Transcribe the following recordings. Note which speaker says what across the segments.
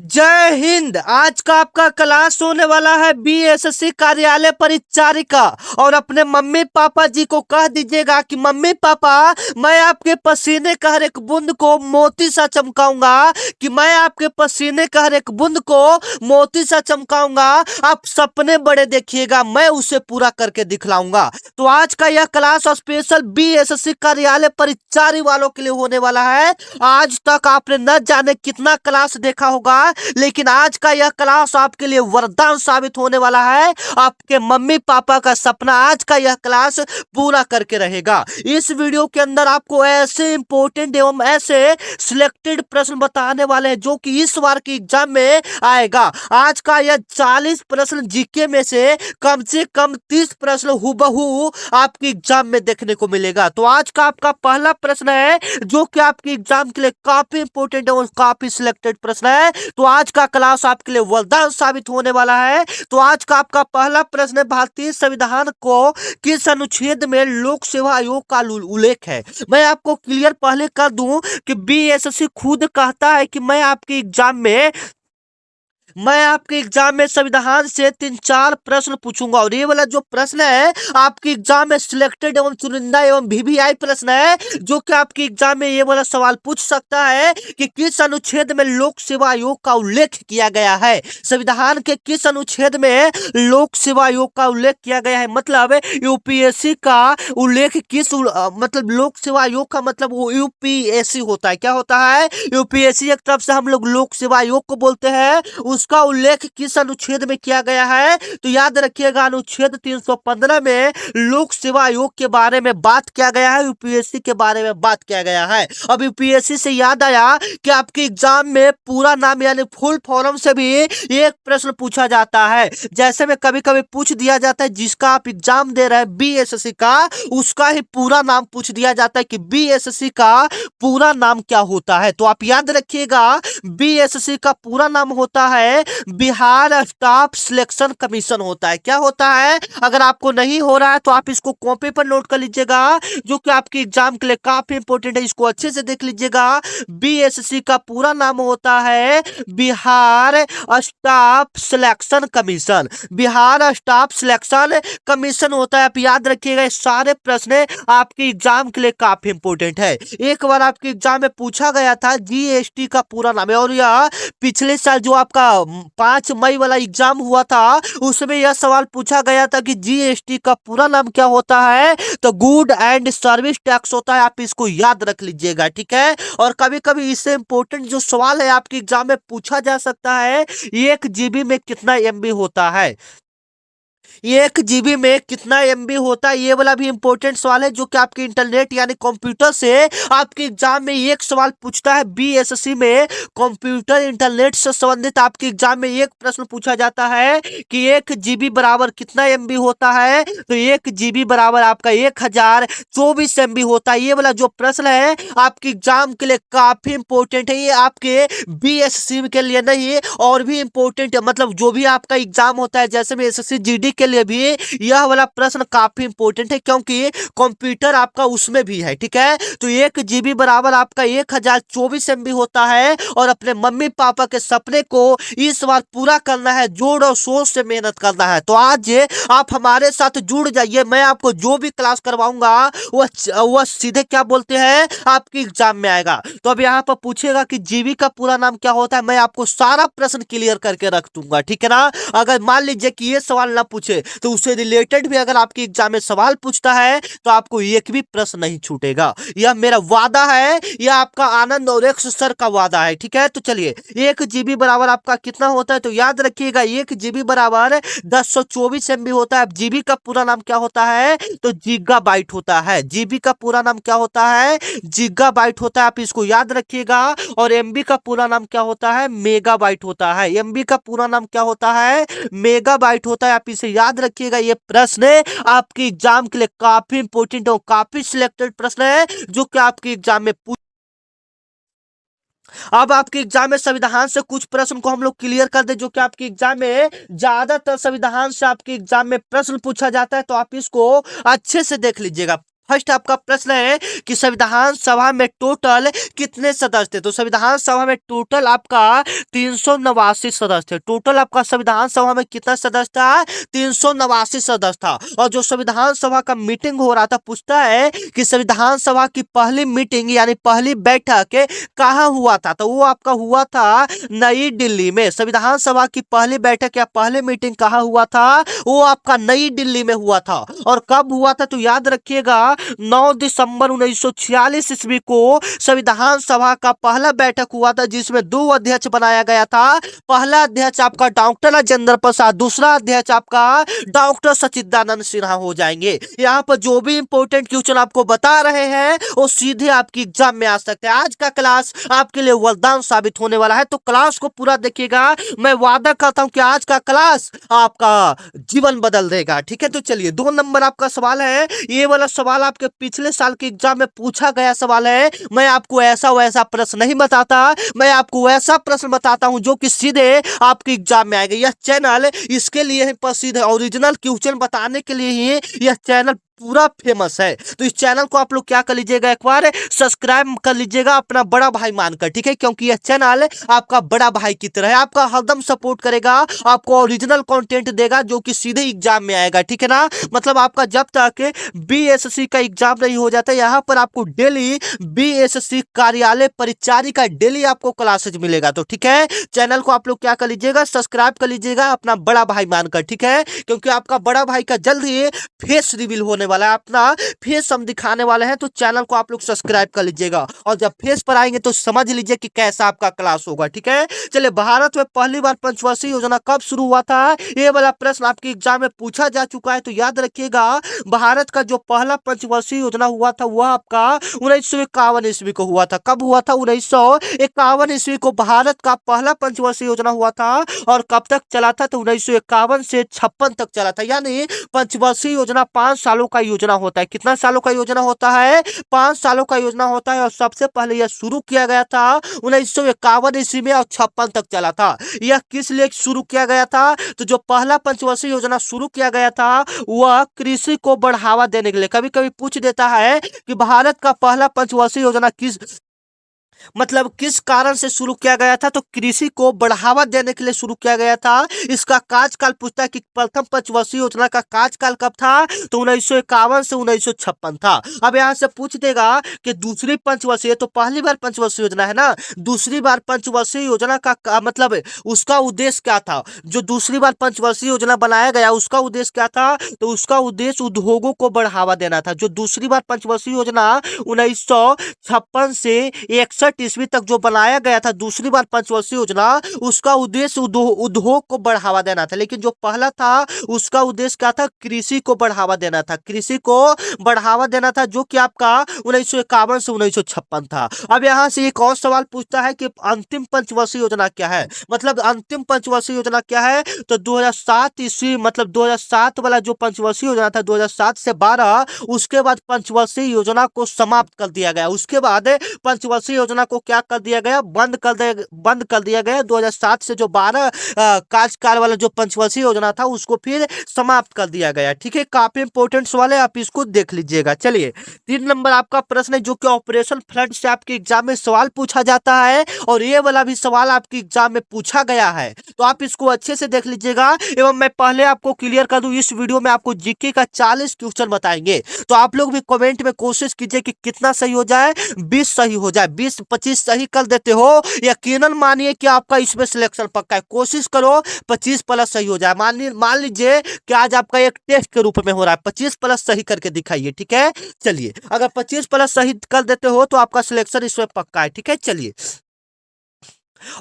Speaker 1: जय हिंद। आज का आपका क्लास होने वाला है बीएसएससी कार्यालय परिचारिका। और अपने मम्मी पापा जी को कह दीजिएगा कि मम्मी पापा, मैं आपके पसीने का हर एक बूंद को मोती सा चमकाऊंगा। कि मैं आपके पसीने का हर एक बूंद को मोती सा चमकाऊंगा। आप सपने बड़े देखिएगा, मैं उसे पूरा करके दिखलाऊंगा। तो आज का यह क्लास स्पेशल बीएसएससी कार्यालय परिचारी वालों के लिए होने वाला है। आज तक आपने न जाने कितना क्लास देखा होगा, लेकिन आज का यह क्लास आपके लिए वरदान साबित होने वाला है। आपके मम्मी पापा का सपना आज का यह क्लास पूरा करके रहेगा। इस वीडियो के अंदर आपको ऐसे इंपॉर्टेंट एवं ऐसे सिलेक्टेड प्रश्न बताने वाले हैं जो कि इस बार के एग्जाम में आएगा। आज का यह 40 प्रश्न जीके में से कम 30 प्रश्न हूबहू आपके एग्जाम में देखने को मिलेगा। तो आज का आपका पहला प्रश्न है जो कि आपके एग्जाम के लिए काफी इंपॉर्टेंट और काफी सिलेक्टेड प्रश्न है। तो आज का क्लास आपके लिए वरदान साबित होने वाला है। तो आज का आपका पहला प्रश्न है, भारतीय संविधान को किस अनुच्छेद में लोक सेवा आयोग का उल्लेख है। मैं आपको क्लियर पहले कर दूं कि बीएसएससी खुद कहता है कि मैं आपके एग्जाम में संविधान से 3-4 प्रश्न पूछूंगा। और ये वाला जो प्रश्न है आपके एग्जाम में सिलेक्टेड एवं चुनिंदा एवं वीवीआई प्रश्न है, जो कि आपके एग्जाम में ये वाला सवाल पूछ सकता है कि किस अनुच्छेद में लोक सेवा आयोग का उल्लेख किया गया है। संविधान के किस अनुच्छेद में लोक सेवा आयोग का उल्लेख किया गया है, मतलब यूपीएससी का उल्लेख मतलब लोक सेवा आयोग का मतलब वो यूपीएससी होता है। क्या होता है? यूपीएससी एक तरफ से हम लोग लोक सेवा आयोग को बोलते हैं। उसका उल्लेख किस अनुच्छेद में किया गया है? तो याद रखिएगा, अनुच्छेद 315 में लोक सेवा आयोग के बारे में बात किया गया है, यूपीएससी के बारे में बात किया गया है। अब यूपीएससी से याद आया कि आपके एग्जाम में पूरा नाम यानी फुल फॉर्म से भी एक प्रश्न पूछा जाता है। जैसे में कभी कभी पूछ दिया जाता है जिसका आप एग्जाम दे रहे हैं बीएसएससी का, उसका ही पूरा नाम पूछ दिया जाता है कि बीएसएससी का पूरा नाम क्या होता है। तो आप याद रखिएगा, बीएसएससी का पूरा नाम होता है बिहार स्टाफ सिलेक्शन कमीशन होता है। क्या होता है? अगर आपको नहीं हो रहा है तो आप इसको कॉपी पर नोट कर लीजिएगा, जो कि आपके एग्जाम के लिए काफी इंपॉर्टेंट है। इसको अच्छे से देख लीजिएगा। बीएसएससी का पूरा नाम होता है Bihar staff selection commission. Bihar staff selection commission होता है। आप याद रखिएगा, सारे प्रश्न आपके एग्जाम के लिए काफी इंपॉर्टेंट है। एक बार आपके एग्जाम में पूछा गया था जीएसटी का पूरा नाम है, और यह पिछले साल जो आपका 5 मई वाला एग्जाम हुआ था उसमें यह सवाल पूछा गया था कि जीएसटी का पूरा नाम क्या होता है। तो गुड एंड सर्विस टैक्स होता है। आप इसको याद रख लीजिएगा, ठीक है। और कभी कभी इससे इंपॉर्टेंट जो सवाल है आपके एग्जाम में पूछा जा सकता है, 1 GB में कितना एमबी होता है। 1 GB में कितना एमबी होता है, ये वाला भी इंपॉर्टेंट सवाल है, जो कि आपके इंटरनेट यानी कंप्यूटर से आपके एग्जाम में एक सवाल पूछता है। बीएसएससी में कंप्यूटर इंटरनेट से संबंधित आपके एग्जाम में एक प्रश्न पूछा जाता है कि 1 GB बराबर कितना एमबी होता है। तो 1 GB बराबर आपका 1024 एमबी होता है। ये वाला जो प्रश्न है आपके एग्जाम के लिए काफी इंपॉर्टेंट है। ये आपके बीएसएससी के लिए नहीं और भी इंपॉर्टेंट है, मतलब जो भी आपका एग्जाम होता है, जैसे में एसएससी जीडी के लिए भी यह वाला प्रश्न काफी इंपॉर्टेंट है, क्योंकि कंप्यूटर आपका उसमें भी है, ठीक है। तो 1 GB बराबर आपका 1024 एमबी होता है। और अपने मम्मी पापा के सपने को इस बार पूरा करना है, जोर और शोर से मेहनत करना है। तो आज आप हमारे साथ जुड़ जाइए। मैं आपको जो भी क्लास करवाऊंगा वह सीधे क्या बोलते हैं आपके एग्जाम में आएगा। तो अब यहाँ पर पूछेगा कि जीबी का पूरा नाम क्या होता है, मैं आपको सारा प्रश्न क्लियर करके रख दूंगा, ठीक है ना। अगर मान लीजिए कि ये सवाल ना पूछे तो उससे रिलेटेड भी अगर आपके एग्जाम में सवाल पूछता है तो आपको एक भी प्रश्न नहीं छूटेगा। यह मेरा वादा है, यह आपका आनंद और एक सर का वादा है, ठीक है। तो चलिए, 1 GB बराबर आपका कितना होता है, तो याद रखिएगा 1 GB बराबर 1024 एमबी होता है। जीबी का पूरा नाम क्या होता है, तो गीगाबाइट होता है। जीबी का पूरा नाम क्या होता है, गीगाबाइट होता है। आप इसको याद रखिएगा। और एमबी का पूरा नाम क्या होता है, मेगाबाइट होता है। एमबी का पूरा नाम क्या होता है, मेगाबाइट होता है। आप इसे याद रखिएगा। ये प्रश्न आपके एग्जाम के लिए काफी इंपॉर्टेंट और काफी सिलेक्टेड प्रश्न है, जो कि आपके एग्जाम में अब आपके एग्जाम में संविधान से कुछ प्रश्न को हम लोग क्लियर कर दे, जो कि आपके एग्जाम में ज्यादातर संविधान से आपके एग्जाम में प्रश्न पूछा जाता है। तो आप इसको अच्छे से देख लीजिएगा। फर्स्ट आपका प्रश्न है कि संविधान सभा में टोटल कितने सदस्य थे? तो संविधान सभा में टोटल आपका 389 सदस्य थे। टोटल आपका संविधान सभा में कितना सदस्य था? 389 सदस्य था। और जो संविधान सभा का मीटिंग हो रहा था, पूछता है कि संविधान सभा की पहली मीटिंग यानी पहली बैठक कहाँ हुआ था? तो वो आपका हुआ था नई दिल्ली में। संविधान सभा की पहली बैठक या पहली मीटिंग कहाँ हुआ था? वो आपका नई दिल्ली में हुआ था। और कब हुआ था? तो याद रखिएगा 9 दिसंबर 1946 ईस्वी को संविधान सभा का पहला बैठक हुआ था, जिसमें 2 अध्यक्ष बनाया गया था। पहला अध्यक्ष आपका डॉक्टर राजेंद्र प्रसाद, दूसरा अध्यक्ष आपका डॉक्टर सच्चिदानंद सिन्हा हो जाएंगे। यहाँ पर जो भी इंपॉर्टेंट क्वेश्चन आपको बता रहे हैं वो सीधे आपकी एग्जाम में आ सकते हैं। आज का क्लास आपके लिए वरदान साबित होने वाला है, तो क्लास को पूरा देखिएगा। मैं वादा करता हूं कि आज का क्लास आपका जीवन बदल देगा। ठीक है, तो चलिए 2 नंबर आपका सवाल है। ये वाला सवाल आपके पिछले साल के एग्जाम में पूछा गया सवाल है। मैं आपको ऐसा वैसा प्रश्न नहीं बताता, मैं आपको वैसा प्रश्न बताता हूं जो कि सीधे आपके एग्जाम में आएगा। यह चैनल इसके लिए ही प्रसिद्ध है, ओरिजिनल क्वेश्चन बताने के लिए ही यह चैनल पूरा फेमस है। तो इस चैनल को आप लोग क्या कर लीजिएगा, एक बार सब्सक्राइब कर लीजिएगा अपना बड़ा भाई मानकर। ठीक है, क्योंकि यह चैनल आपका बड़ा भाई की तरह है, आपका हरदम सपोर्ट करेगा, आपको ओरिजिनल कंटेंट देगा जो कि सीधे एग्जाम में आएगा। ठीक है ना, मतलब आपका जब तक बीएससी का एग्जाम नहीं हो जाता, यहाँ पर आपको डेली बीएससी कार्यालय परिचारी का डेली आपको क्लासेज मिलेगा। तो ठीक है, चैनल को आप लोग क्या कर लीजिएगा, सब्सक्राइब कर लीजिएगा अपना बड़ा भाई मानकर। ठीक है, क्योंकि आपका बड़ा भाई का जल्द ही फेस रिवील होने वाला है, अपना फेस हम दिखाने वाले हैं। तो चैनल को आप लोग सब्सक्राइब कर लीजिएगा, और जब फेस पर आएंगे तो समझ लीजिए कि कैसा आपका क्लास होगा। ठीक है, चलिए भारत में पहली बार पंचवर्षीय योजना कब शुरू हुआ था? ये वाला प्रश्न आपके एग्जाम में पूछा जा चुका है। तो याद रखिएगा, भारत का जो पहला पंचवर्षीय योजना हुआ था वह आपका 1951 ईस्वी को हुआ था। कब हुआ था? 1951 ईस्वी को भारत का पहला पंचवर्षीय योजना हुआ था। और कब तक चला था? तो 1951 से 56 तक चला था। यानी पंचवर्षीय योजना 5 सालों का योजना होता है। कितना सालों का योजना होता है? 5 सालों का योजना होता है। और सबसे पहले यह शुरू किया गया था 1951 ईस्वी में, और 56 तक चला था। यह किस लिए शुरू किया गया था? तो जो पहला पंचवर्षीय योजना शुरू किया गया था वह कृषि को बढ़ावा देने के लिए। कभी कभी पूछ देता है कि भारत का पहला पंचवर्षीय योजना किस कारण से शुरू किया गया था? तो कृषि को बढ़ावा देने के लिए शुरू किया गया था। इसका कार्यकाल पूछता है कि प्रथम पंचवर्षीय योजना का कार्यकाल कब था? तो 1951 से 1956 था। अब यहां से पूछ देगा कि दूसरी पंचवर्षीय, तो पहली बार पंचवर्षीय योजना है ना, दूसरी बार पंचवर्षीय योजना का मतलब उसका उद्देश्य क्या था? जो दूसरी बार पंचवर्षीय योजना बनाया गया उसका उद्देश्य क्या था? तो उसका उद्देश्य उद्योगों को बढ़ावा देना था। जो दूसरी बार पंचवर्षीय योजना 1956 से 61 ईस्वी तक जो बनाया गया था दूसरी बार पंचवर्षीय योजना, उसका उद्देश्य उद्योग को बढ़ावा देना था। लेकिन जो पहला था उसका उद्देश्य क्या था? कृषि को बढ़ावा देना था। कृषि को बढ़ावा देना था, जो कि आपका 1951 से 1956 था। अब यहां से एक और सवाल पूछता है कि अंतिम पंचवर्षीय योजना क्या है? मतलब अंतिम पंचवर्षीय योजना क्या है? तो 2007 ईस्वी, मतलब 2007 वाला जो पंचवर्षीय योजना था 2007 से 12, उसके बाद पंचवर्षीय योजना को समाप्त कर दिया गया। उसके बाद पंचवर्षीय योजना को क्या कर दिया गया? बंद कर दिया गया। 2007 से जो 12 कार्यकाल वाला जो पंचवर्षीय योजना था उसको फिर समाप्त कर दिया गया। ठीक है, काफी इंपॉर्टेंट सवाल है, आप इसको देख लीजिएगा। चलिए 3 नंबर आपका प्रश्न है, जो कि ऑपरेशन फ्लड से आपके एग्जाम में सवाल पूछा जाता है, और ये वाला भी सवाल आपके एग्जाम में पूछा गया है। तो आप इसको अच्छे से देख लीजिएगा। एवं मैं पहले आपको क्लियर कर दूं, इस वीडियो में आपको जीके का 40 क्वेश्चन बताएंगे। तो आप लोग भी कमेंट में कोशिश कीजिए कि कितना सही हो जाए, 20 सही हो जाए। 20-25 सही कर देते हो, यकीनन मानिए कि आपका इसमें सिलेक्शन पक्का है। कोशिश करो 25 प्लस सही हो जाए। मान लीजिए कि आज आपका एक टेस्ट के रूप में हो रहा है, 25 प्लस सही करके दिखाइए। ठीक है, चलिए अगर 25 प्लस सही कर देते हो तो आपका सिलेक्शन इसमें पक्का है। ठीक है, चलिए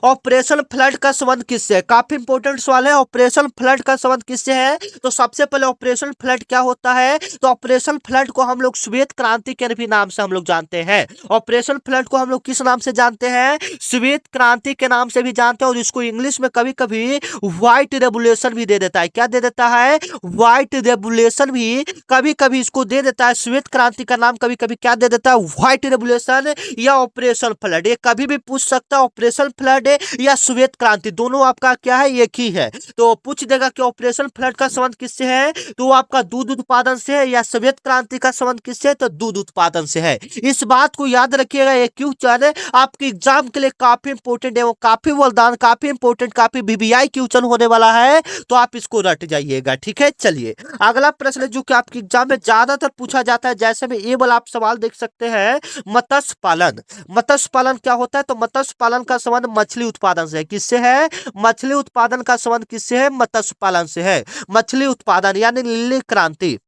Speaker 1: ऑपरेशन फ्लड का संबंध किससे है? काफी इंपॉर्टेंट सवाल है। ऑपरेशन फ्लड का संबंध किससे है? तो सबसे पहले ऑपरेशन फ्लड क्या होता है? तो ऑपरेशन फ्लड को हम लोग श्वेत क्रांति के भी नाम से हम लोग जानते हैं। ऑपरेशन फ्लड को हम लोग किस नाम से जानते हैं? श्वेत क्रांति के नाम से भी जानते हैं। और इसको इंग्लिश में कभी कभी व्हाइट रेवोल्यूशन भी दे देता है। क्या दे देता है? व्हाइट रेवोल्यूशन भी कभी कभी इसको दे देता है। श्वेत क्रांति का नाम कभी कभी क्या दे देता है? व्हाइट रेवोल्यूशन या ऑपरेशन फ्लड। ये कभी भी पूछ सकता है। ऑपरेशन फ्लड फ्लड या श्वेत क्रांति, दोनों आपका क्या है, एक ही है। तो पूछ देगा कि ऑपरेशन फ्लड का संबंध किससे है, तो वो आपका दूध उत्पादन से है, या श्वेत क्रांति का संबंध किससे है, तो दूध उत्पादन से है। इस बात को याद रखिएगा, ये क्वेश्चन आपके एग्जाम के लिए काफी इंपोर्टेंट है, वो काफी वरदान, काफी इंपोर्टेंट, काफी वीवीआई क्वेश्चन होने वाला है, तो आप इसको रट जाइएगा। ठीक है, चलिए अगला प्रश्न जो कि आपके एग्जाम में ज्यादातर पूछा जाता है, जैसे में ये वाला आप सवाल देख सकते हैं, मत्स्य पालन। मत्स्य पालन क्या होता है, तो मत्स्य पालन का संबंध मछली उत्पादन से है। किससे है, मछली उत्पादन का संबंध किससे है, मत्स्य पालन से है। मछली उत्पादन यानी नीली क्रांति,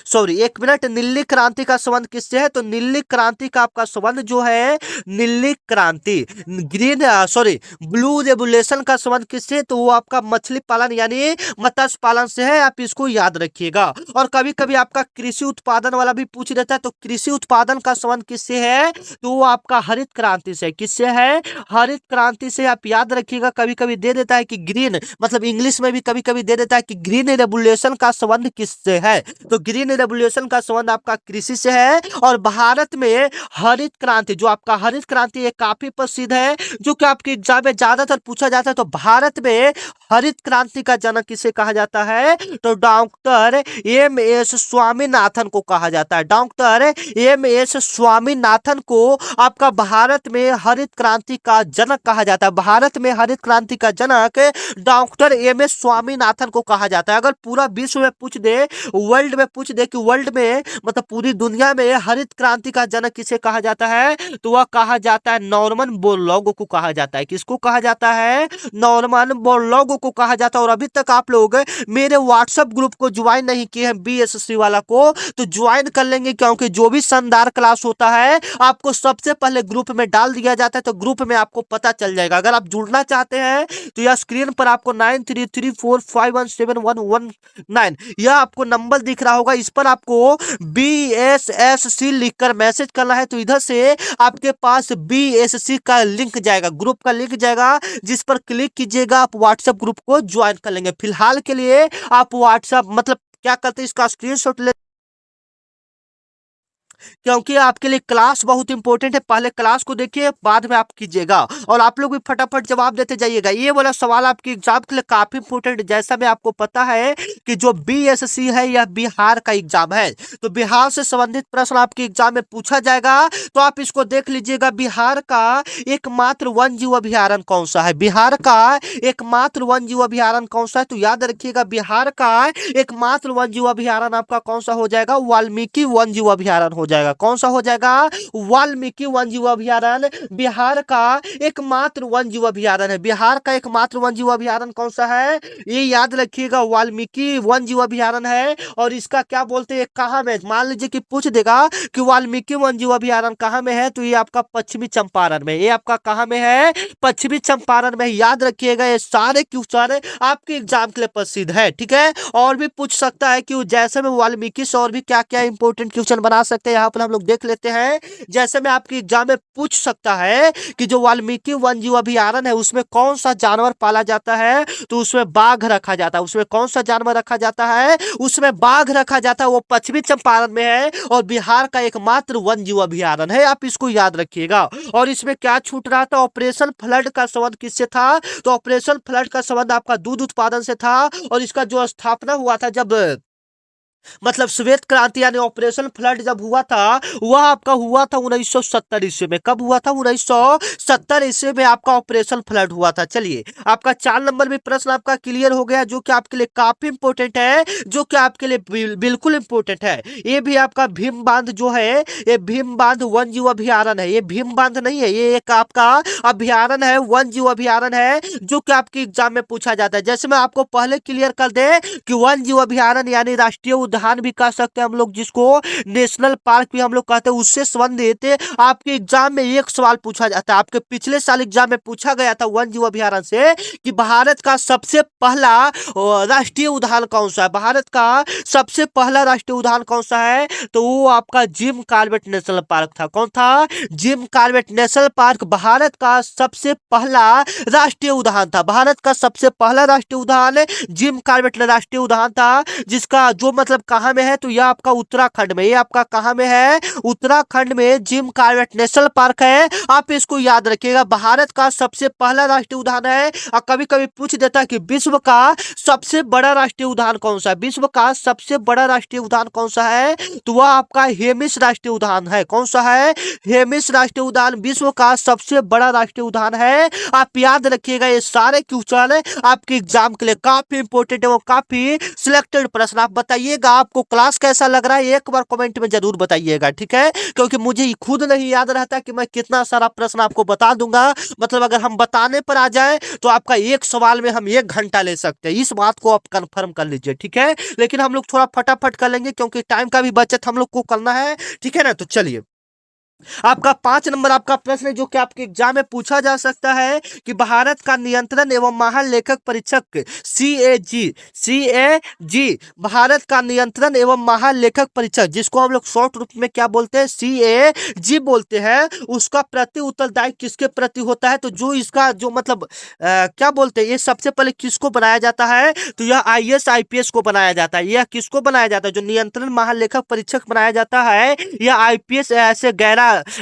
Speaker 1: सॉरी एक मिनट, नीली क्रांति का संबंध किससे है, तो नीली क्रांति का आपका संबंध जो है, नीली क्रांति ग्रीन सॉरी ब्लू रेवोल्यूशन का संबंध किससे है, तो वो आपका मछली पालन यानी मत्स्य पालन से है। आप इसको याद रखिएगा। और कभी कभी आपका कृषि उत्पादन वाला भी पूछ देता है, तो कृषि उत्पादन का संबंध किससे है, तो वो आपका हरित क्रांति से। किससे है, हरित क्रांति से। आप याद रखिएगा, कभी कभी दे देता है कि ग्रीन, मतलब इंग्लिश में भी कभी कभी दे देता है कि ग्रीन रेवोल्यूशन का संबंध किससे है, तो ग्रीन रेवोल्यूशन का संबंध आपका कृषि से है। और भारत में हरित क्रांति, जो आपका हरित क्रांति है, काफी प्रसिद्ध है, जो कि आपके एग्जाम में ज्यादातर पूछा जाता है। तो भारत में हरित क्रांति का जनक किसे कहा जाता है, तो डॉक्टर एम एस स्वामीनाथन को कहा जाता है। डॉक्टर एम एस स्वामीनाथन को आपका भारत में हरित क्रांति का जनक कहा जाता है। भारत में हरित क्रांति का जनक डॉक्टर एम एस स्वामीनाथन को कहा जाता है। अगर पूरा विश्व में पूछ दे, वर्ल्ड में पूछ दे कि वर्ल्ड में मतलब पूरी दुनिया में हरित क्रांति का जनक किसे कहा जाता है, तो वह कहा जाता है नॉर्मन बोरलॉग को कहा जाता है। किसको कहा जाता है, नॉर्मन बोरलॉग को कहा जाता है। और अभी तक आप लोग मेरे व्हाट्सएप ग्रुप को ज्वाइन नहीं किए हैं बीएससी वाला को, तो ज्वाइन कर लेंगे, क्योंकि जो भी शानदार क्लास होता है आपको सबसे पहले ग्रुप में डाल दिया जाता है, तो ग्रुप में आपको पता चल जाएगा। अगर आप जुड़ना चाहते हैं तो यह स्क्रीन पर आपको 9334517119 यह आपको नंबर दिख रहा होगा, इस पर आपको BSSC लिखकर मैसेज करना है। तो इधर से आपके पास BSC का लिंक जाएगा, ग्रुप का लिंक जाएगा, जिस पर क्लिक कीजिएगा, आप व्हाट्सएप ग्रुप को ज्वाइन कर लेंगे। फिलहाल के लिए आप व्हाट्सएप मतलब क्या करते हैं, इसका स्क्रीनशॉट ले, क्योंकि आपके लिए क्लास बहुत इंपॉर्टेंट है। पहले क्लास को देखिए, बाद में आप कीजिएगा, और आप लोग भी फटाफट जवाब देते जाइएगा। ये वाला सवाल आपके एग्जाम के लिए काफी इंपॉर्टेंट, जैसा मैं आपको पता है कि जो BSC है यह बिहार का एग्जाम है, तो बिहार से संबंधित प्रश्न आपके एग्जाम में पूछा जाएगा। तो आप इसको देख लीजिएगा, बिहार का एकमात्र वन जीव अभयारण्य कौन सा है, बिहार का एकमात्र वन जीव अभयारण्य कौन सा है, तो याद रखिएगा बिहार का एकमात्र वन जीव अभयारण्य आपका कौन सा हो जाएगा, वाल्मीकि वन जीव अभयारण्य हो जाएगा। कौन सा हो जाएगा, वाल्मीकि वन जीव अभयारण्य बिहार का एकमात्र वन जीव अभयारण्य है। बिहार का एकमात्र वन जीव अभयारण्य कौन सा है, ये याद रखिएगा, वाल्मीकि वन जीव अभयारण्य है। और इसका क्या बोलते हैं, कहाँ में, मान लीजिए कि पूछ देगा कि वाल्मीकि वन जीव अभयारण्य कहाँ में है, तो ये आपका पश्चिमी चंपारण में, ये आपका कहाँ में है, पश्चिमी चंपारण में। याद रखिएगा, ये सारे क्वेश्चन आपके एग्जाम के लिए प्रसिद्ध है। ठीक है, और भी पूछ सकता है कि जैसे में वाल्मीकि से और भी क्या क्या इंपॉर्टेंट क्वेश्चन बना सकते हैं, यहाँ पर हम लोग देख लेते हैं। जैसे में आपके एग्जाम में पूछ सकता है कि जो वाल्मीकि वन जीव अभयारण्य है उसमें कौन सा जानवर पाला जाता है, तो उसमें बाघ रखा जाता है। उसमें कौन सा जानवर रखा जाता है, उसमें बाघ रखा जाता है, वो पश्चिमी चंपारण में है, और बिहार का एकमात्र वन जीव अभयारण्य है। आप इसको याद रखिएगा। और इसमें क्या छूट रहा था, ऑपरेशन फ्लड का संबंध किससे था, तो ऑपरेशन फ्लड का संबंध आपका दूध उत्पादन से था। और इसका जो स्थापना हुआ था, जब मतलब श्वेत क्रांति यानी ऑपरेशन फ्लड जब हुआ था, वह आपका हुआ था 1970 ईस्वी में। कब हुआ था, 1970 ईस्वी में आपका ऑपरेशन फ्लड हुआ था। चलिए, आपका 4 नंबर में प्रश्न आपका क्लियर हो गया, जो कि आपके लिए काफी इंपॉर्टेंट है, जो कि आपके लिए बिल्कुल इंपॉर्टेंट है। ये भी आपका भीम बांध जो है, ये भीम बांध वन जीव अभयारण्य है। ये भीम बांध नहीं है, ये एक आपका अभयारण्य है, वन जीव अभयारण्य है, जो कि आपके एग्जाम में पूछा जाता है। जैसे मैं आपको पहले क्लियर कर दे कि वन जीव अभयारण्य यानी राष्ट्रीय उद्यान भी कह सकते हैं हम लोग, जिसको नेशनल पार्क भी हम लोग कहते हैं, उससे संबंधित आपके एग्जाम में एक सवाल पूछा जाता है। आपके पिछले साल एग्जाम में पूछा गया था वन जीव अभयारण्य से कि भारत का सबसे पहला राष्ट्रीय उद्यान कौन सा है, भारत का सबसे पहला राष्ट्रीय उद्यान कौन सा है, तो वो आपका जिम कॉर्बेट नेशनल पार्क था। कौन था, Jim Corbett national park Bharat का सबसे पहला राष्ट्रीय उद्यान था। भारत का सबसे पहला राष्ट्रीय उद्यान जिम कॉर्बेट राष्ट्रीय उद्यान था, जिसका जो मतलब मतलब कहाँ में है, तो यह आपका उत्तराखंड में, ये आपका कहाँ में है, उत्तराखंड में जिम कॉर्बेट नेशनल पार्क है। आप इसको याद रखिएगा। भारत का सबसे पहला राष्ट्रीय उद्यान है। और कभी कभी पूछ देता है कि विश्व का सबसे बड़ा राष्ट्रीय उद्यान कौन सा है, विश्व का सबसे बड़ा राष्ट्रीय उद्यान कौन सा है, तो वह आपका हेमिस राष्ट्रीय उद्यान है। कौन सा है, हेमिस राष्ट्रीय उद्यान विश्व का सबसे बड़ा राष्ट्रीय उद्यान है। आप याद रखिएगा, ये सारे क्वेश्चन आपके एग्जाम के लिए काफी इंपोर्टेंट है, वो काफी सिलेक्टेड प्रश्न। आप बताइएगा आपको क्लास कैसा लग रहा है, एक बार कमेंट में जरूर बताइएगा, ठीक है, क्योंकि मुझे खुद नहीं याद रहता कि मैं कितना सारा प्रश्न आपको बता दूंगा। मतलब अगर हम बताने पर आ जाए तो आपका एक सवाल में हम 1 घंटा ले सकते हैं, इस बात को आप कंफर्म कर लीजिए, ठीक है। लेकिन हम लोग थोड़ा फटाफट कर लेंगे क्योंकि टाइम का भी बचत हम लोग को करना है, ठीक है ना। तो चलिए, आपका 5 नंबर आपका प्रश्न है जो कि आपके एग्जाम में पूछा जा सकता है कि भारत का नियंत्रण एवं महालेखक परीक्षक CAG भारत का नियंत्रण एवं महालेखक परीक्षक, जिसको हम लोग शॉर्ट रूप में क्या बोलते हैं, CAG बोलते हैं, उसका प्रति उत्तरदायी किसके प्रति होता है, तो जो इसका जो मतलब क्या बोलते हैं, ये सबसे पहले किसको बनाया जाता है, तो यह IAS IPS को बनाया जाता है। यह किसको बनाया जाता है, जो नियंत्रण महालेखक परीक्षक बनाया जाता है, यह IPS ऐसे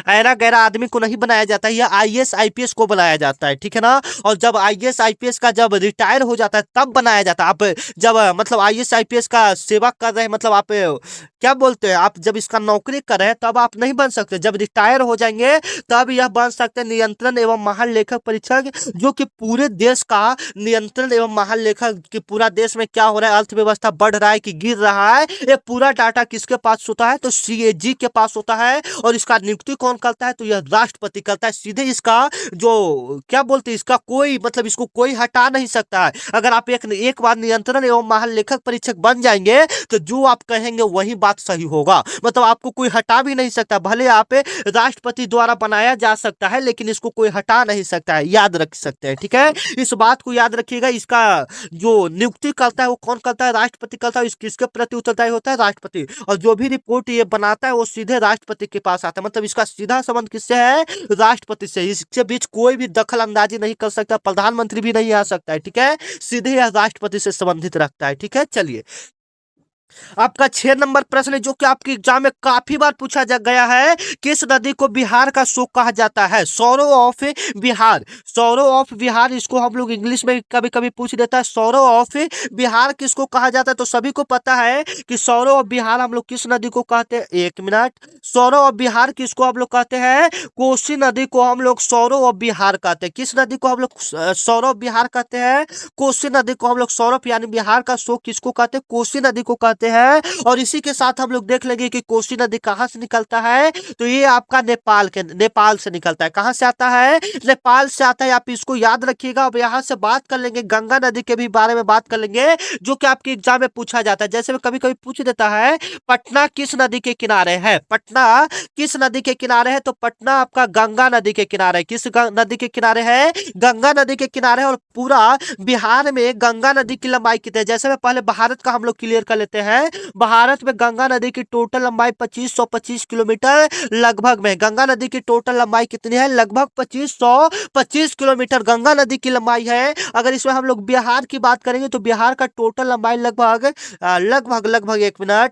Speaker 1: ऐरा गैरा आदमी को नहीं बनाया जाता है, यह IAS IPS को बनाया जाता है, ठीक है ना। और जब IAS IPS का जब रिटायर हो जाता है तब बनाया जाता है। आप जब मतलब IAS IPS का सेवा कर रहे हैं, मतलब आप क्या बोलते हैं, आप जब इसका नौकरी कर रहे हैं तब आप नहीं बन सकते, जब रिटायर हो जाएंगे तब यह बन सकते हैं नियंत्रण एवं महालेखक परीक्षक, जो कि पूरे देश का नियंत्रण एवं महालेखक कि पूरा देश में क्या हो रहा है, अर्थव्यवस्था बढ़ रहा है कि गिर रहा है, ये पूरा डाटा किसके पास होता है, तो CAG के पास होता है। और इसका नियुक्ति कौन करता है, तो यह राष्ट्रपति करता है। सीधे इसका जो क्या बोलते हैं, इसका कोई मतलब इसको कोई हटा नहीं सकता है। अगर आप एक बार नियंत्रण एवं महालेखक परीक्षक बन जाएंगे तो जो आप कहेंगे वही बात सही होगा, मतलब आपको कोई हटा भी नहीं सकता। भले आप राष्ट्रपति द्वारा बनाया जा सकता है लेकिन इसको कोई हटा नहीं सकता है, याद रख सकते हैं, ठीक है। इस बात को याद रखिएगा। इसका जो नियुक्ति करता है वो कौन करता है, राष्ट्रपति करता है। किसके प्रति उत्तरदायी होता है, राष्ट्रपति। और जो भी रिपोर्ट ये बनाता है वो सीधे राष्ट्रपति के पास आता है, मतलब इसका सीधा संबंध किससे है, राष्ट्रपति से। इसके बीच कोई भी दखल अंदाजी नहीं कर सकता, प्रधानमंत्री भी नहीं आ सकता है, ठीक है। सीधे यह राष्ट्रपति से संबंधित रखता है, ठीक है। चलिए, आपका 6 नंबर प्रश्न है जो कि आपके एग्जाम में काफी बार पूछा जा गया है, किस नदी को बिहार का शोक कहा जाता है, sorrow of Bihar. Sorrow of Bihar, इसको हम लोग इंग्लिश में कभी कभी पूछ देता है, सौरो ऑफ बिहार किसको कहा जाता है, तो सभी को पता है कि सौरो ऑफ बिहार हम लोग किस नदी को कहते हैं, 1 मिनट। सौरो ऑफ बिहार किसको हम लोग कहते हैं, कोसी नदी को हम लोग सौरो ऑफ बिहार कहते हैं। किस नदी को हम लोग सौरो ऑफ बिहार कहते हैं, कोसी नदी को हम लोग सौरभ यानी बिहार का शोक किसको कहते हैं, कोसी नदी को कहते हैं। और इसी के साथ हम लोग देख लेंगे कि कोसी नदी कहां से निकलता है, तो ये आपका नेपाल से निकलता है। कहां से आता है, नेपाल से आता है। आप इसको याद रखिएगा। अब यहां से बात कर लेंगे गंगा नदी के भी बारे में बात कर लेंगे, जो कि आपके एग्जाम में पूछा जाता है। जैसे कभी कभी पूछ देता है पटना किस नदी के किनारे है, पटना किस नदी के किनारे है, तो पटना आपका गंगा नदी के किनारे है। किस नदी के किनारे है, गंगा नदी के किनारे। और पूरा बिहार में गंगा नदी की लंबाई कितनी है, जैसे मैं पहले भारत का हम लोग क्लियर कर लेते हैं। भारत में गंगा नदी की टोटल लंबाई 2525 किलोमीटर लगभग में। गंगा नदी की टोटल लंबाई कितनी है, लगभग 2525 किलोमीटर गंगा नदी की लंबाई है। अगर इसमें हम लोग बिहार की बात करेंगे तो बिहार का टोटल लंबाई लगभग लगभग 1 मिनट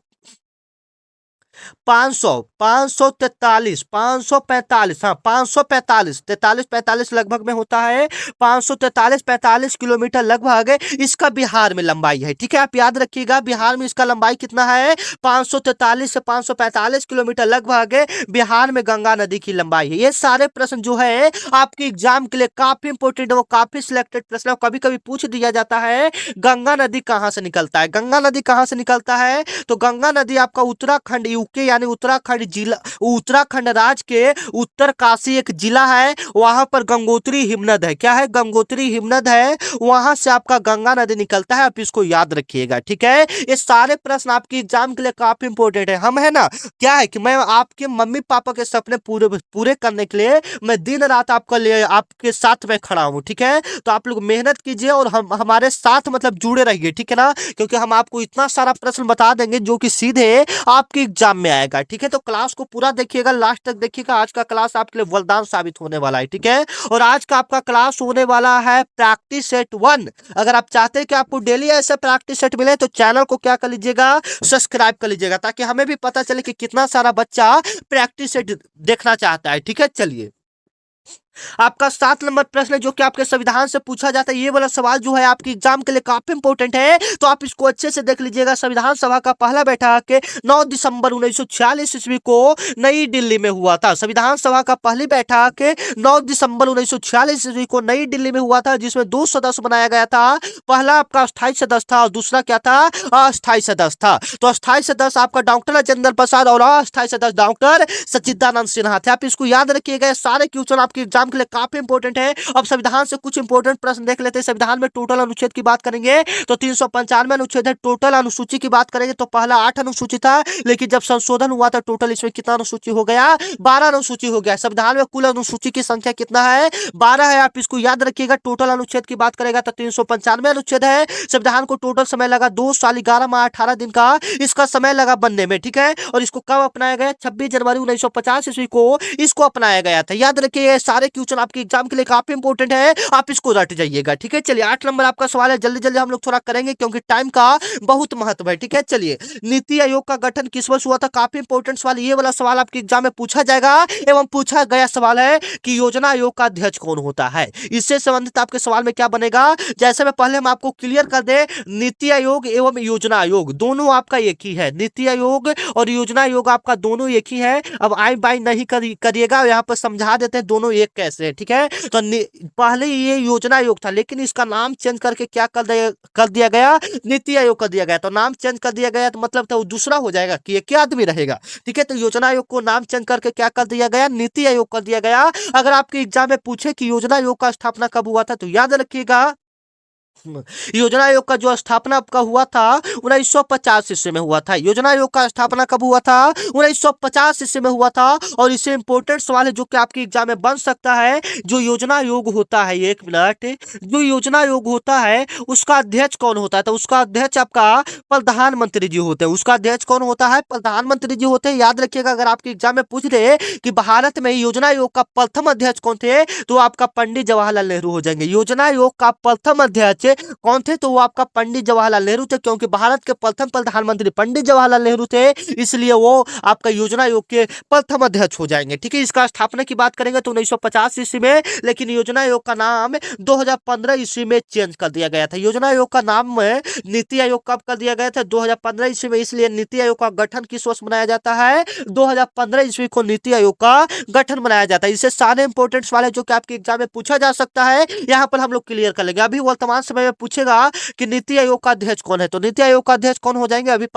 Speaker 1: 500 543 545, हाँ 545 43 लगभग में होता है। 543 किलोमीटर लगभग इसका बिहार में लंबाई है, ठीक है। आप याद रखिएगा बिहार में इसका लंबाई कितना है, 543 से 545 किलोमीटर लगभग बिहार में गंगा नदी की लंबाई है। ये सारे प्रश्न जो है आपके एग्जाम के लिए काफी इंपोर्टेंट है, वो काफी सिलेक्टेड प्रश्न है। कभी कभी पूछ दिया जाता है गंगा नदी कहां से निकलता है, गंगा नदी कहां से निकलता है, तो गंगा नदी आपका उत्तराखंड यूके यानी उत्तराखंड जिला, उत्तराखंड राज्य के उत्तरकाशी एक जिला है, वहां पर गंगोत्री हिमनद है। क्या है, गंगोत्री हिमनद है, वहां से आपका गंगा नदी निकलता है। आप इसको याद रखिएगा, ठीक है। ये सारे प्रश्न आपके एग्जाम के लिए काफी इंपोर्टेंट है। हम है ना, क्या है कि मैं आपके मम्मी पापा के सपने पूरे करने के लिए मैं दिन रात आपके लिए आपके साथ में खड़ा हूं, ठीक है। तो आप लोग मेहनत कीजिए और हम हमारे साथ मतलब जुड़े रहिए, ठीक है ना, क्योंकि हम आपको इतना सारा प्रश्न बता देंगे जो कि सीधे आपके एग्जाम काम में आएगा। ठीक है, तो क्लास को पूरा देखिएगा, लास्ट तक देखिएगा। आज का क्लास आपके लिए वरदान साबित होने वाला है। ठीक है, और आज का आपका क्लास होने वाला है प्रैक्टिस सेट 1। अगर आप चाहते हैं कि आपको डेली ऐसे प्रैक्टिस सेट मिले तो चैनल को क्या कर लीजिएगा, सब्सक्राइब कर लीजिएगा, ताकि हमें भी पता चले कि कितना सारा बच्चा प्रैक्टिस सेट देखना चाहता है। ठीक है, चलिए आपका 7 नंबर प्रश्न है जो कि आपके संविधान से पूछा जाता है। ये वाला सवाल जो है आपकी एग्जाम के लिए काफी इंपॉर्टेंट है, तो आप इसको अच्छे से देख लीजिएगा। संविधान सभा का पहला बैठक 9 दिसंबर 1946 ईस्वी को नई दिल्ली में हुआ था। संविधान सभा का पहली बैठक 9 दिसंबर 1946 ईस्वी को नई दिल्ली में हुआ था, जिसमें 2 सदस्य बनाया गया था। पहला आपका स्थायी सदस्य था और दूसरा क्या था, अस्थायी सदस्य था। तो अस्थायी सदस्य आपका डॉक्टर राजेंद्र प्रसाद और अस्थायी सदस्य डॉक्टर सच्चिदानंद सिन्हा थे। आप इसको याद रखिएगा, सारे क्वेश्चन आपके एग्जाम के लिए काफी इंपॉर्टेंट है। अब संविधान से कुछ इंपॉर्टेंट प्रश्न देख लेते हैं। संविधान में टोटल अनुच्छेद की बात करेंगे तो 395 अनुच्छेद है। टोटल अनुसूची की बात करेंगे तो पहला 8 अनुसूची था, लेकिन जब संशोधन हुआ था टोटल इसमें कितना अनुसूची हो गया, 12 अनुसूची हो गया। संविधान में कुल अनुसूची की संख्या कितना है, 12 है। आप इसको याद रखिएगा। टोटल अनुच्छेद की बात करेगा तो 395 अनुच्छेद है। संविधान को टोटल समय लगा 2 साल 11 माह 18 दिन का इसका समय लगा बनने में। ठीक है, और इसको कब अपनाया गया, 26 जनवरी 1950 ईस्वी को इसको अपनाया गया था। याद रखिए, सारे क्वेश्चन आपके एग्जाम के लिए काफी इंपॉर्टेंट है, आप इसको रट जाइएगा। ठीक है, चलिए 8 नंबर आपका सवाल है, जल्दी जल्दी हम लोग थोड़ा करेंगे क्योंकि टाइम का बहुत महत्व है। ठीक है, चलिए नीति आयोग का गठन किस वर्ष हुआ था, काफी इंपॉर्टेंट सवाल। ये वाला सवाल आपके एग्जाम में पूछा जाएगा एवं पूछा गया सवाल है कि योजना आयोग का अध्यक्ष कौन होता है। इससे संबंधित आपके सवाल में क्या बनेगा, जैसे मैं पहले हम आपको क्लियर कर दे, नीति आयोग एवं योजना आयोग दोनों आपका एक ही है। नीति आयोग और योजना आयोग आपका दोनों एक ही है। अब आई बाई नहीं करिएगा, यहाँ पर समझा देते हैं दोनों एक कैसे है। ठीक है, तो पहले ये योजना आयोग था, लेकिन इसका नाम चेंज करके क्या कर दिया गया, नीति आयोग कर दिया गया। तो नाम चेंज कर दिया गया तो मतलब तो दूसरा हो जाएगा कि एक ही आदमी रहेगा। ठीक है, तो योजना आयोग को नाम चेंज करके क्या कर दिया गया, नीति आयोग कर दिया गया। अगर आपके एग्जाम में पूछे कि योजना आयोग का स्थापना कब हुआ था तो याद रखिएगा, योजना आयोग का जो स्थापना आपका हुआ था 1950 ईस्वी में हुआ था। योजना आयोग का स्थापना कब हुआ था, 1950 ईस्वी में हुआ था। और इससे इंपॉर्टेंट सवाल है जो कि आपके एग्जाम में बन सकता है, जो योजना आयोग होता है, 1 मिनट, जो योजना आयोग होता है उसका अध्यक्ष कौन होता है, तो उसका अध्यक्ष आपका प्रधानमंत्री जी होते हैं। उसका अध्यक्ष कौन होता है, प्रधानमंत्री जी होते हैं। याद रखिएगा, अगर आपके एग्जाम में पूछ रहे कि भारत में योजना आयोग का प्रथम अध्यक्ष कौन थे तो आपका पंडित जवाहरलाल नेहरू हो जाएंगे। योजना आयोग का प्रथम अध्यक्ष कौन थे, तो वो आपका पंडित जवाहरलाल नेहरू थे, क्योंकि भारत के प्रथम प्रधानमंत्री पंडित जवाहरलाल नेहरू थे, इसलिए वो आपका योजना आयोग के प्रथम अध्यक्ष हो जाएंगे। ठीक है, इसका स्थापना की बात करेंगे तो 1950 ईस्वी में, लेकिन योजना आयोग का नाम 2015 ईस्वी में चेंज कर दिया गया था। योजना आयोग का नाम नीति आयोग कब कर दिया गया था, 2015 ईस्वी में। इसलिए नीति आयोग का गठन किस वर्ष बनाया जाता है, 2015 ईस्वी को नीति आयोग का गठन बनाया जाता है। इससे सारे इंपॉर्टेंट सवाल है जो कि आपके एग्जाम में पूछा जा सकता है, यहाँ पर हम लोग क्लियर कर लेंगे। अभी वर्तमान समय में पूछेगा कि नीति आयोग का अध्यक्ष कौन है, तो नीति आयोग का अध्यक्ष कौन हो जाएंगे, अभी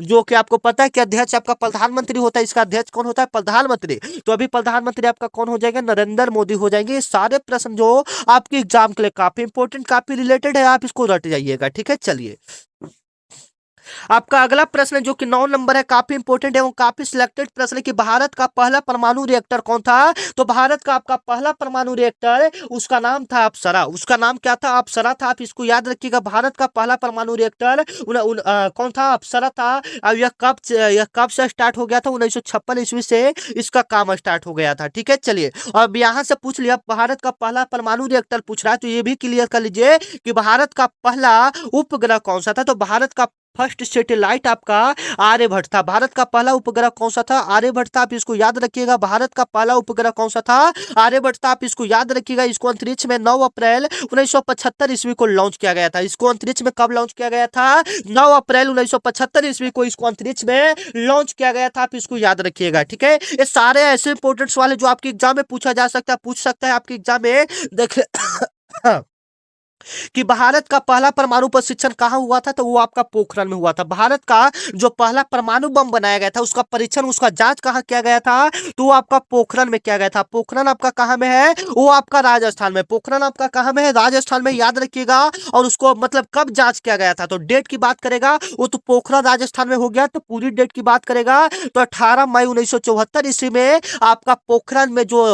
Speaker 1: जो कि आपको पता है कि अध्यक्ष आपका प्रधानमंत्री होता है, इसका अध्यक्ष कौन होता है, प्रधानमंत्री। तो अभी प्रधानमंत्री आपका कौन हो जाएगा, नरेंद्र मोदी हो जाएंगे। ये सारे प्रश्न जो आपके एग्जाम के लिए काफी इंपॉर्टेंट, काफी रिलेटेड है, आप इसको रट जाइएगा। ठीक है, चलिए आपका अगला प्रश्न जो कि 9 नंबर है, काफी इंपॉर्टेंट एवं काफी सिलेक्टेड प्रश्न है कि भारत का पहला परमाणु रिएक्टर कौन था। तो भारत का आपका पहला परमाणु रिएक्टर उसका नाम था अप्सरा। उसका नाम क्या था, अप्सरा था। आप इसको याद रखिएगा, भारत का पहला परमाणु रिएक्टर कौन था, अप्सरा था। अब यह कब से स्टार्ट हो गया था, 1956 ईस्वी से इसका काम स्टार्ट हो गया था। ठीक है, चलिए अब यहाँ से पूछ लिया भारत का पहला परमाणु रिएक्टर पूछ रहा है, तो ये भी क्लियर कर लीजिए कि भारत का पहला उपग्रह कौन सा था। तो भारत का फर्स्ट सैटेलाइट आपका आर्यभट्ट था। भारत का पहला उपग्रह कौन सा था, आर्यभट्ट था। आप इसको याद रखिएगा, भारत का पहला उपग्रह कौन सा था, आर्यभट्ट था। आप इसको याद रखिएगा। इसको अंतरिक्ष में 9 अप्रैल 1975 ईस्वी को लॉन्च किया गया था। इसको अंतरिक्ष में कब लॉन्च किया गया था, 9 अप्रैल 1975 ईस्वी को इसको अंतरिक्ष में लॉन्च किया गया था। आप इसको याद रखिएगा। ठीक है, ये सारे ऐसे इंपॉर्टेंट सवाल है जो आपके एग्जाम में पूछा जा सकता है, पूछ सकता है आपके एग्जाम में। देखिए कि भारत का पहला परमाणु परीक्षण कहाँ हुआ था, तो वो आपका पोखरण में हुआ था। भारत का जो पहला परमाणु बम बनाया गया था उसका परीक्षण, उसका जांच कहाँ किया गया था, तो वो आपका पोखरण में किया गया था। पोखरण आपका कहाँ में है, वो आपका राजस्थान में। पोखरण आपका कहाँ में है, राजस्थान में, याद रखिएगा। और उसको मतलब कब जांच किया गया था, तो डेट की बात करेगा वो तो पोखरण राजस्थान में हो गया। तो पूरी डेट की बात करेगा तो 18 मई 1974 ईस्वी में आपका पोखरण में जो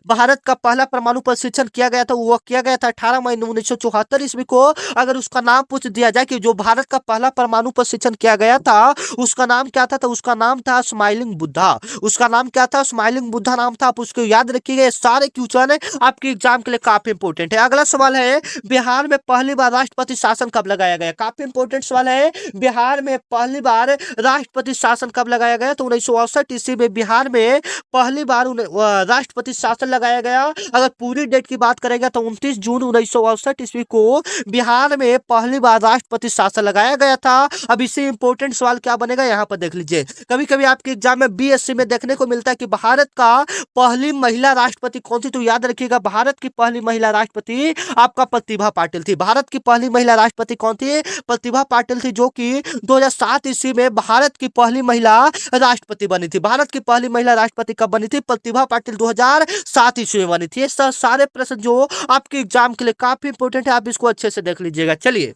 Speaker 1: भारत का पहला परमाणु परीक्षण किया गया था, वो किया गया था 18 मई 1974 ईस्वी को। अगर उसका नाम पूछ दिया जाए कि जो भारत का पहला परमाणु परीक्षण किया गया था उसका नाम क्या था, तो उसका नाम था स्माइलिंग बुद्धा। उसका नाम क्या था, स्माइलिंग बुद्धा नाम था। आप उसको याद रखिएगा, ये सारे क्वेश्चन आपके एग्जाम के लिए काफी इंपॉर्टेंट है। अगला सवाल है, बिहार में पहली बार राष्ट्रपति शासन कब लगाया गया? काफी इंपॉर्टेंट सवाल है, बिहार में पहली बार राष्ट्रपति शासन कब लगाया गया? तो 1968 ईस्वी में बिहार में पहली बार राष्ट्रपति शासन लगाया गया। अगर पूरी डेट की बात करेंगे तो 29 जून 1968 ईस्वी को बिहार में पहली बार राष्ट्रपति शासन लगाया गया था। अब इससे इंपॉर्टेंट सवाल क्या बनेगा यहाँ पर देख लीजिए। कभी कभी आपके एग्जाम में बीएससी में देखने को मिलता है कि भारत का पहली महिला राष्ट्रपति कौन थी, तो याद रखिएगा भारत की पहली महिला राष्ट्रपति आपका प्रतिभा पाटिल थी। भारत की पहली महिला राष्ट्रपति कौन थी? प्रतिभा पाटिल थी, जो कि 2007 ईस्वी में भारत की पहली महिला राष्ट्रपति बनी थी। भारत की पहली महिला राष्ट्रपति कब बनी थी? प्रतिभा पाटिल 2007 ईस्वी में बनी थी। ये सारे प्रश्न जो आपके एग्जाम के लिए काफी इंपॉर्टेंट है, आप इसको अच्छे से देख लीजिएगा। चलिए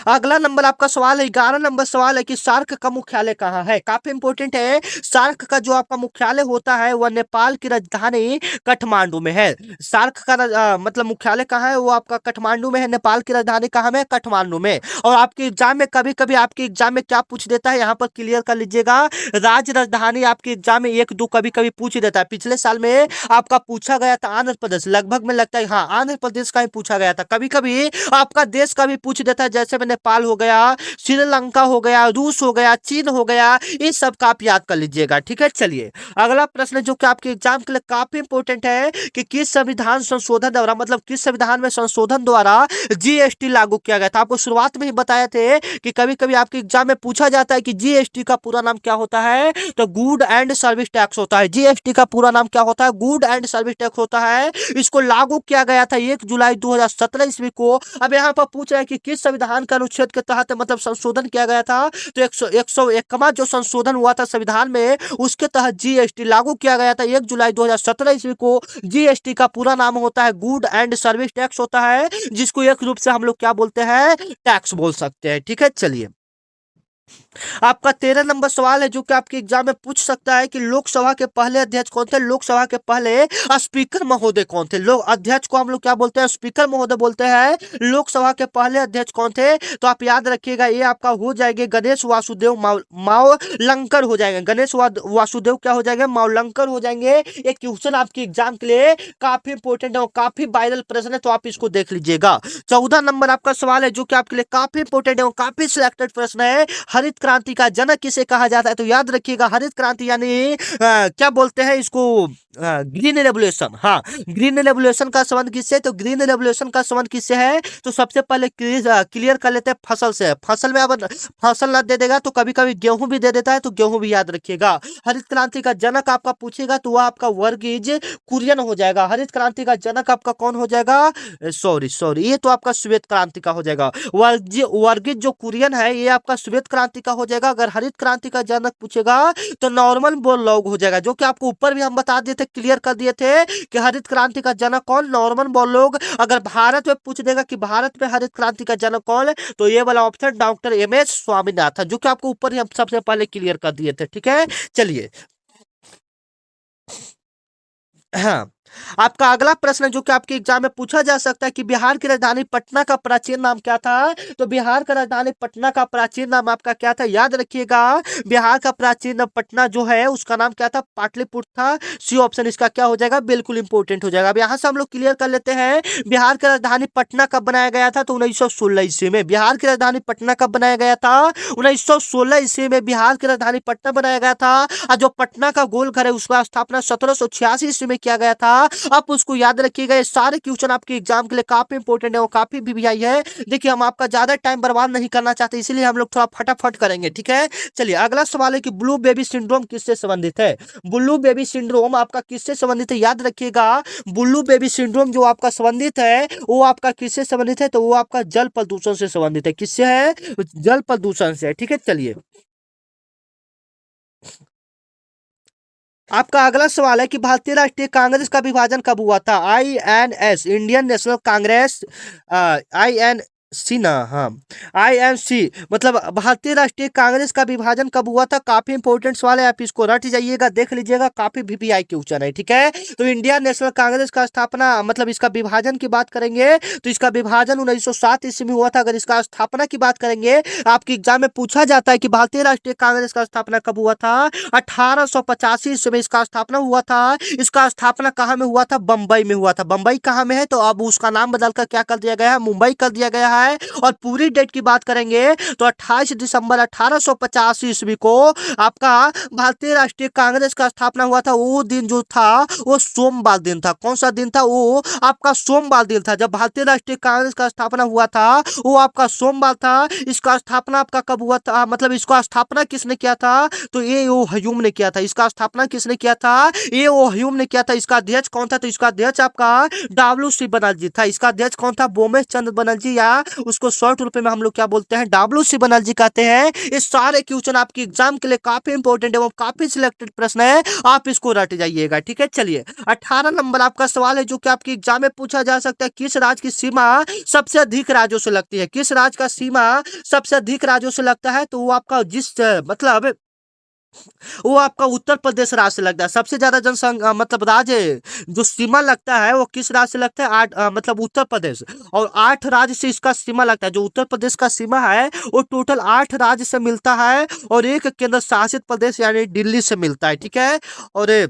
Speaker 1: अगला नंबर आपका सवाल है, 11 नंबर सवाल है कि सार्क का मुख्यालय कहाँ है? काफी इंपॉर्टेंट है। सार्क का जो आपका मुख्यालय होता है वह नेपाल की राजधानी काठमांडू में है। सार्क का मतलब मुख्यालय कहाँ है? वो आपका काठमांडू में है। नेपाल की राजधानी कहाँ में? काठमांडू में। और आपके एग्जाम में कभी कभी आपके एग्जाम में क्या पूछ देता है, यहाँ पर क्लियर कर लीजिएगा। राज्य राजधानी आपके एग्जाम में एक दो कभी कभी पूछ देता है। पिछले साल में आपका पूछा गया था आंध्र प्रदेश, लगभग में लगता है हाँ आंध्र प्रदेश का ही पूछा गया था। कभी कभी आपका देश का भी पूछ देता है, जैसे में नेपाल हो गया, श्रीलंका हो गया, रूस हो गया, चीन हो गया, इस सब का आप याद कर लीजिएगा। ठीक है, चलिए अगला प्रश्न जो कि आपके एग्जाम के लिए काफी इंपॉर्टेंट है कि किस संविधान संशोधन द्वारा, मतलब किस संविधान में संशोधन द्वारा जीएसटी लागू किया गया था। आपको शुरुआत में ही बताए थे कि कभी कभी आपके एग्जाम में पूछा जाता है कि जीएसटी का पूरा नाम क्या होता है, तो गुड एंड सर्विस टैक्स होता है। जीएसटी का पूरा नाम क्या होता है? गुड एंड सर्विस टैक्स होता है। इसको लागू किया गया था 1 जुलाई 2017 ईस्वी को। अब यहाँ पर पूछ रहे हैं कि किस संविधान का अनुच्छेद के तहत मतलब संशोधन किया गया था, तो 101वां जो संशोधन हुआ था संविधान में, उसके तहत जीएसटी लागू किया गया था 1 जुलाई 2017 ईस्वी को। जीएसटी का पूरा नाम होता है गुड एंड सर्विस टैक्स होता है, जिसको एक रूप से हम लोग क्या बोलते हैं? टैक्स बोल सकते हैं। ठीक है, चलिए आपका 13 नंबर सवाल है जो कि आपके एग्जाम में पूछ सकता है कि लोकसभा के पहले अध्यक्ष कौन थे? लोकसभा के पहले स्पीकर महोदय कौन थे? लोग अध्यक्ष को हम लोग क्या बोलते हैं? स्पीकर महोदय बोलते हैं। लोकसभा के पहले अध्यक्ष कौन थे? तो आप याद रखिएगा, ये आपका हो जाएंगे गणेश वासुदेव मावलंकर हो जाएंगे। गणेश वासुदेव क्या हो जाएंगे? मावलंकर हो जाएंगे। ये क्वेश्चन आपके एग्जाम के लिए काफी इंपॉर्टेंट है और काफी वायरल प्रश्न है, तो आप इसको देख लीजिएगा। 14 नंबर आपका सवाल है जो कि आपके लिए काफी इंपॉर्टेंट है और काफी सिलेक्टेड प्रश्न है। हरित क्रांति का जनक किसे कहा जाता है? तो याद रखिएगा, हरित क्रांति यानी क्या बोलते हैं इसको? Green revolution. हाँ, ग्रीन रेवोल्यूशन का संबंध किससे? तो ग्रीन रेवोल्यूशन का संबंध किससे है? तो सबसे पहले क्लियर कर लेते हैं, फसल से। फसल में अब फसल ना दे देगा तो कभी कभी गेहूं भी दे देता है, तो गेहूं भी याद रखिएगा। हरित क्रांति का जनक आपका पूछेगा तो वह आपका वर्गीज कुरियन हो जाएगा। हरित क्रांति का जनक आपका कौन हो जाएगा? सॉरी सॉरी, ये तो आपका श्वेत क्रांति का हो जाएगा। वर्गीज जो कुरियन है ये आपका श्वेत क्रांति का हो जाएगा। अगर हरित क्रांति का जनक पूछेगा तो नॉर्मन बोर लोग हो जाएगा, जो कि आपको ऊपर भी हम बता दिए थे, क्लियर कर दिए थे कि हरित क्रांति का जनक कौन? नॉर्मन बोर लोग। अगर भारत में पूछ देगा कि भारत में हरित क्रांति का जनक कौन है, तो ये वाला ऑप्शन डॉक्टर एम.एस. स्वामीनाथन, जो कि आपको ऊपर ही हम सबसे पहले क्लियर कर दिए थे। ठीक है, चलिए हाँ, आपका अगला प्रश्न जो कि आपके एग्जाम में पूछा जा सकता है कि बिहार की राजधानी पटना का प्राचीन नाम क्या था? तो बिहार का राजधानी पटना का प्राचीन नाम आपका क्या था? याद रखिएगा, बिहार का प्राचीन नाम पटना जो है उसका नाम क्या था? पाटलिपुत्र था। सी ऑप्शन इसका क्या हो जाएगा? बिल्कुल इंपॉर्टेंट हो जाएगा। अब यहाँ से हम लोग क्लियर कर लेते हैं, बिहार की राजधानी पटना कब बनाया गया था? तो 1916 ईस्वी में। बिहार की राजधानी पटना कब बनाया गया था? 1916 ईस्वी में बिहार की राजधानी पटना बनाया गया था। और जो पटना का गोल घर है उसका स्थापना 1786 ईस्वी में किया गया था। आप उसको याद रखिएगा। ये सारे क्वेश्चन आपके एग्जाम के लिए काफी इंपॉर्टेंट है और काफी वीवीआई है। देखिए हम आपका ज्यादा टाइम बर्बाद नहीं करना चाहते, इसीलिए हम लोग थोड़ा फटाफट करेंगे। ठीक है, चलिए अगला सवाल है कि ब्लू बेबी सिंड्रोम किससे संबंधित है? ब्लू बेबी सिंड्रोम आपका किससे संबंधित है? याद रखिएगा, ब्लू बेबी सिंड्रोम जो आपका संबंधित है वो आपका किससे संबंधित है? तो वो आपका जल प्रदूषण से संबंधित है। किससे है? जल प्रदूषण से। ठीक है, चलिए आपका अगला सवाल है कि भारतीय राष्ट्रीय कांग्रेस का विभाजन कब हुआ था? आईएनएस, इंडियन नेशनल कांग्रेस, सी ना, हाँ। INC मतलब भारतीय राष्ट्रीय कांग्रेस का विभाजन कब हुआ था? काफी इंपॉर्टेंट सवाल है, आप इसको रट जाइएगा, देख लीजिएगा, काफी VVI क्वेश्चन है, ठीक है। तो इंडियन नेशनल कांग्रेस का स्थापना मतलब इसका विभाजन की बात करेंगे तो इसका विभाजन 1907 ईस्वी में हुआ था। अगर इसका स्थापना की बात करेंगे, आपके एग्जाम में पूछा जाता है कि भारतीय राष्ट्रीय कांग्रेस का स्थापना कब हुआ था? 1885 ईस्वी में इसका स्थापना हुआ था। इसका स्थापना कहाँ में हुआ था? बम्बई में हुआ था। बम्बई कहाँ में है? तो अब उसका नाम बदलकर क्या कर दिया गया है? मुंबई कर दिया गया है। और पूरी डेट की बात करेंगे तो 28 दिसंबर 1850 ईस्वी को आपका भारतीय राष्ट्रीय कांग्रेस का स्थापना हुआ था। वो दिन जो था वो सोमवार दिन था। कौन सा दिन था? वो आपका सोमवार दिन था। जब भारतीय राष्ट्रीय कांग्रेस का स्थापना हुआ था वो आपका सोमवार था। इसका स्थापना आपका कब हुआ था? मतलब इसका स्थापना किसने किया था? तो ये ओ ह्यूम ने किया था। इसका स्थापना किसने किया था? ये ओ ह्यूम ने किया था। इसका अध्यक्ष कौन था? तो इसका अध्यक्ष आपका WC बनर्जी था। इसका अध्यक्ष कौन था? बोमेश चंद्र बनर्जी, या उसको शॉर्ट रूप में हम लोग क्या बोलते हैं? WC बनर्जी कहते हैं। ये सारे क्वेश्चन आपके एग्जाम के लिए काफी इंपॉर्टेंट है, वो काफी सिलेक्टेड प्रश्न है, आप इसको रट जाइएगा, ठीक है। चलिए 18 नंबर आपका सवाल है जो कि आपके एग्जाम में पूछा जा सकता है। किस राज्य की सीमा सबसे अधिक राज्यों से लगती है? किस राज्य का सीमा सबसे अधिक राज्यों से लगता है? तो वो आपका मतलब वो आपका उत्तर प्रदेश राज्य से लगता है। सबसे ज्यादा जनसंख्या मतलब राज्य जो सीमा लगता है वो किस राज्य से लगता है? मतलब उत्तर प्रदेश। और 8 राज्य से इसका सीमा लगता है। जो उत्तर प्रदेश का सीमा है वो टोटल 8 राज्य से मिलता है और एक केंद्र शासित प्रदेश यानी दिल्ली से मिलता है, ठीक है। और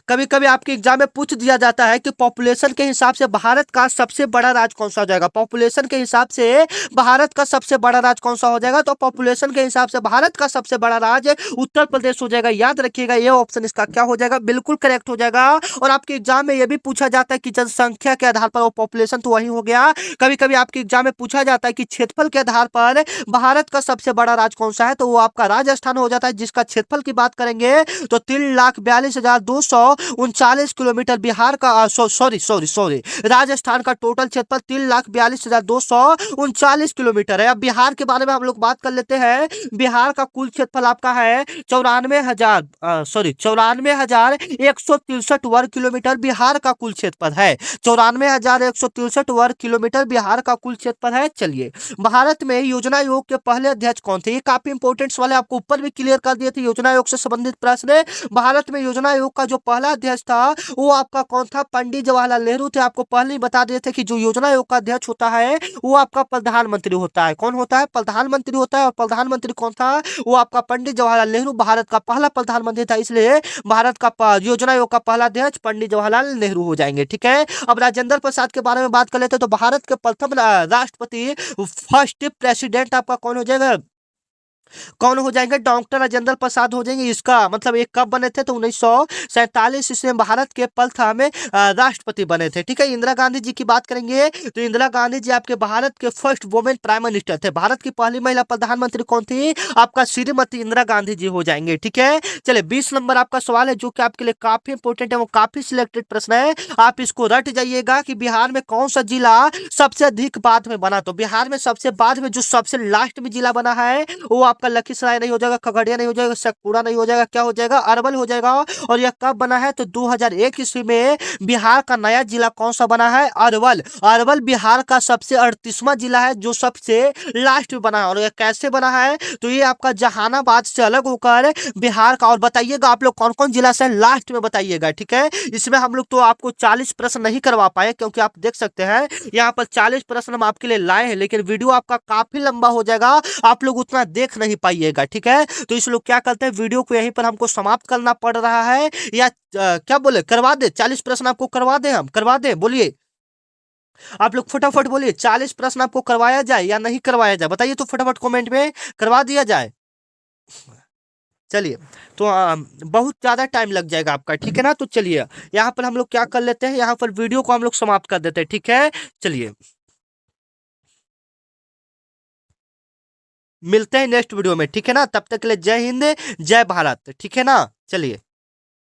Speaker 1: कभी कभी आपके एग्जाम में पूछ दिया जाता है कि पॉपुलेशन के हिसाब से भारत का सबसे बड़ा राज्य कौन सा हो जाएगा? पॉपुलेशन के हिसाब से भारत का सबसे बड़ा राज्य कौन सा हो जाएगा? तो पॉपुलेशन के हिसाब से भारत का सबसे बड़ा राज्य उत्तर प्रदेश हो जाएगा। याद रखिएगा, ये ऑप्शन इसका क्या हो जाएगा? बिल्कुल करेक्ट हो जाएगा। और आपके एग्जाम में यह भी पूछा जाता है कि जनसंख्या के आधार पर, वो पॉपुलेशन तो वही हो गया। कभी कभी आपके एग्जाम में पूछा जाता है कि क्षेत्रफल के आधार पर भारत का सबसे बड़ा राज्य कौन सा है? तो वो आपका राजस्थान हो जाता है, जिसका क्षेत्रफल की बात करेंगे तो 3,42,239 किलोमीटर बिहार का सॉरी सॉरी सॉरी राजस्थान का टोटल क्षेत्रफल 3,42,239 किलोमीटर है। अब बिहार के बारे में हम लोग बात कर लेते हैं। बिहार का कुल क्षेत्रफल आपका है 94,163 वर्ग किलोमीटर बिहार का कुल क्षेत्रफल है। 94,163 वर्ग किलोमीटर बिहार का कुल क्षेत्रफल है। चलिए, भारत में योजना आयोग के पहले अध्यक्ष कौन थे? ये काफी इंपॉर्टेंट सवाल है, आपको ऊपर भी क्लियर कर दिए थे योजना आयोग से संबंधित प्रश्न। भारत में योजना आयोग का जो पहला अध्यक्ष था वो आपका कौन था? पंडित जवाहरलाल नेहरू थे। आपको पहले ही बता दिए थे कि जो योजना आयोग का अध्यक्ष होता है वो आपका प्रधानमंत्री होता है। कौन होता है? प्रधानमंत्री होता है। और प्रधानमंत्री कौन था? वो आपका पंडित जवाहरलाल नेहरू भारत का पहला प्रधानमंत्री था, इसलिए भारत का योजना आयोग का पहला अध्यक्ष पंडित जवाहरलाल नेहरू हो जाएंगे, ठीक है। अब राजेंद्र प्रसाद के बारे में बात कर लेते हैं। तो भारत के प्रथम राष्ट्रपति फर्स्ट प्रेसिडेंट आपका कौन हो जाएगा? कौन हो जाएंगे? डॉक्टर राजेंद्र प्रसाद हो जाएंगे। इसका मतलब एक कब बने थे? तो 1947 ईस्वी में भारत के प्रथम राष्ट्रपति बने थे, ठीक है। इंदिरा गांधी जी की बात करेंगे तो इंदिरा गांधी जी आपके भारत के फर्स्ट वुमेन प्राइम मिनिस्टर थे। भारत की पहली महिला प्रधानमंत्री कौन थी? आपका श्रीमती इंदिरा गांधी जी हो जाएंगे, ठीक है। चलिए 20 नंबर आपका सवाल है जो कि आपके लिए काफी इंपोर्टेंट है, वो काफी सिलेक्टेड प्रश्न है, आप इसको रट जाइएगा कि बिहार में कौन सा जिला सबसे अधिक बाद में बना? तो बिहार में सबसे बाद में जो सबसे लास्ट में जिला बना है वो आपका लखीसराय नहीं हो जाएगा, खगड़िया नहीं हो जाएगा, शेखपुरा नहीं हो जाएगा, क्या हो जाएगा? अरवल हो जाएगा। और यह कब बना है? तो 2001 ईस्वी में बिहार का नया जिला कौन सा बना है? अरवल। अरवल बिहार का सबसे 38वां जिला है जो सबसे लास्ट में बना है। और यह कैसे बना है? तो ये आपका जहानाबाद से अलग होकर बिहार का, और बताइएगा आप लोग कौन कौन जिला से लास्ट में बताइएगा, ठीक है। इसमें हम लोग तो आपको 40 प्रश्न नहीं करवा पाए क्योंकि आप देख सकते हैं यहाँ पर 40 प्रश्न हम आपके लिए लाए हैं, लेकिन वीडियो आपका काफी लंबा हो जाएगा, आप लोग उतना देख नहीं पाइएगा, ठीक है। तो इस लोग क्या करते हैं, वीडियो को यहीं पर हमको समाप्त करना पड़ रहा है, या क्या बोले, करवा दे 40 प्रश्न आपको करवा दे, हम करवा दे, बोलिए आप लोग फटाफट बोलिए 40 प्रश्न आपको करवाया जाए या नहीं करवाया जाए? बताइए तो फटाफट कमेंट में, करवा दिया जाए। चलिए, तो बहुत ज़्यादा टाइम लग जाएगा आपका, ठीक है ना। तो चलिए यहाँ पर हम लोग क्या कर लेते हैं, यहाँ पर वीडियो को हम लोग समाप्त कर देते हैं, ठीक है। चलिए मिलते हैं नेक्स्ट वीडियो में, ठीक है ना। तब तक के लिए जय हिंद, जय भारत, ठीक है ना। चलिए।